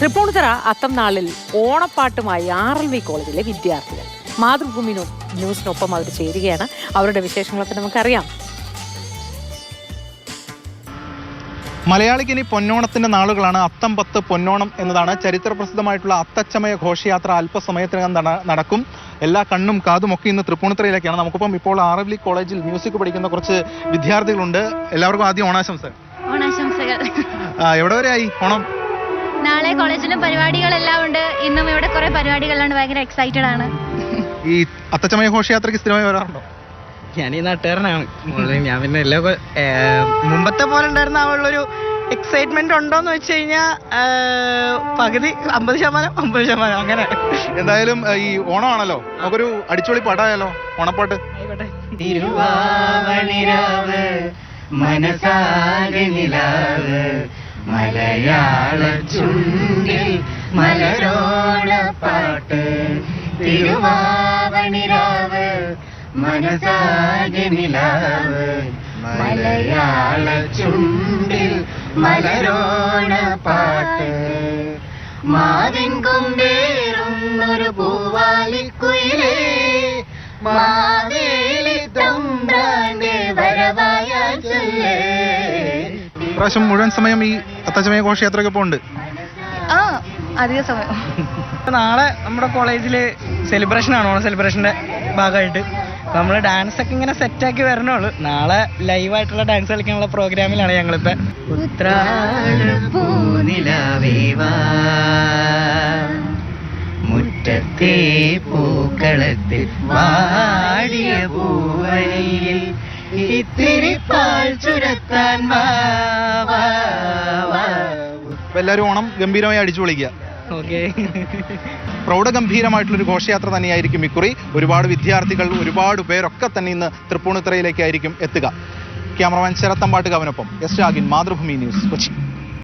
Tripunithura അത്തംനാളിൽ ഓണപ്പാട്ടുമായി RLV കോളേജിലെ വിദ്യാർത്ഥികൾ മാതൃഭൂമി ന്യൂസിനൊപ്പം അവർ ചേരുകയാണ്. അവരുടെ വിശേഷങ്ങളൊക്കെ നമുക്കറിയാം. മലയാളിക്ക് ഇനി പൊന്നോണത്തിന്റെ നാളുകളാണ്. അത്തം 10 പൊന്നോണം എന്നതാണ് ചരിത്രപ്രസിദ്ധമായിട്ടുള്ള അത്തച്ചമയ ഘോഷയാത്ര അല്പസമയത്തിനകം നടക്കും. എല്ലാ കണ്ണും കാതും ഒക്കെ ഇന്ന് തൃപ്പൂണിത്തുറയിലേക്കാണ്. നമുക്കിപ്പം ഇപ്പോൾ RLV കോളേജിൽ മ്യൂസിക് പഠിക്കുന്ന കുറച്ച് വിദ്യാർത്ഥികളുണ്ട്. എല്ലാവർക്കും ആദ്യം ഓണാശംസകൾ. എവിടെ വരെ ആയി ഓണം? നാളെ കോളേജിലും പരിപാടികളെല്ലാം ഉണ്ട്. ഇന്നും ഇവിടെ കുറെ പരിപാടികളാണ്. ഭയങ്കര എക്സൈറ്റഡ് ആണ്. ഈ അത്തച്ചമയ ഘോഷയാത്രയ്ക്ക് സ്ഥിരമായി വരാറുണ്ടോ? ഞാൻ ഈ നാട്ടുകാരനാണ്. ഞാൻ പിന്നെ എല്ലാ മുമ്പത്തെ പോലെ ഉണ്ടായിരുന്ന ആ ഉള്ളൊരു എക്സൈറ്റ്മെന്റ് ഉണ്ടോന്ന് വെച്ച് കഴിഞ്ഞാൽ പകുതി 50% അങ്ങനെ. എന്തായാലും ഈ ഓണമാണല്ലോ, നമുക്കൊരു അടിച്ചുപൊളി പാട്ടായാലോ? ഓണപ്പാട്ട്. തിരുവാവണിരാവ് മനസാകെ നിലാവ് മലയാള ചുണ്ടിൽ മലരോണ പാട്ട്. തിരുവാവണിരാവ് മനസാകെ നിലാവ് മലയാള ചുണ്ടിൽ മലരോണ പാട്ട്. മാവിൻ കൊമ്പേറുന്നൊരു പൂവാലിക്കുയിലേ മാവേലി തമ്പ്രാന്റെ വരവായ ചൊല്ലേ. പ്രാവശ്യം മുഴുവൻ സമയം ഈ അത്തച്ചമയ ഘോഷയാത്രയൊക്കെ പോകുന്നുണ്ട്. അധിക സമയം. നാളെ നമ്മുടെ കോളേജിൽ സെലിബ്രേഷനാണ്. ഓണം സെലിബ്രേഷൻ്റെ ഭാഗമായിട്ട് നമ്മൾ ഡാൻസ് ഒക്കെ ഇങ്ങനെ സെറ്റാക്കി വരണുള്ളൂ. നാളെ ലൈവായിട്ടുള്ള ഡാൻസ് കളിക്കാനുള്ള പ്രോഗ്രാമിലാണ് ഞങ്ങളിപ്പോൾ. മുറ്റത്തെ പൂക്കളത്തിൽ വാടിയ പൂവഴിയിൽ ഇത്തിരി പാൽ ചുരത്താൻ എല്ലാവരും ഓണം ഗംഭീരമായി അടിച്ചു പൊളിക്കുക. ഓക്കെ. പ്രൗഢഗംഭീരമായിട്ടുള്ളൊരു ഘോഷയാത്ര തന്നെയായിരിക്കും ഇക്കുറി. ഒരുപാട് വിദ്യാർത്ഥികൾ, ഒരുപാട് പേരൊക്കെ തന്നെ ഇന്ന് തൃപ്പൂണിത്തുറയിലേക്കായിരിക്കും എത്തുക. ക്യാമറമാൻ ശരത്തമ്പാട്ട് കവനൊപ്പം എസ് രാഗിൻ, മാതൃഭൂമി ന്യൂസ്, കൊച്ചി.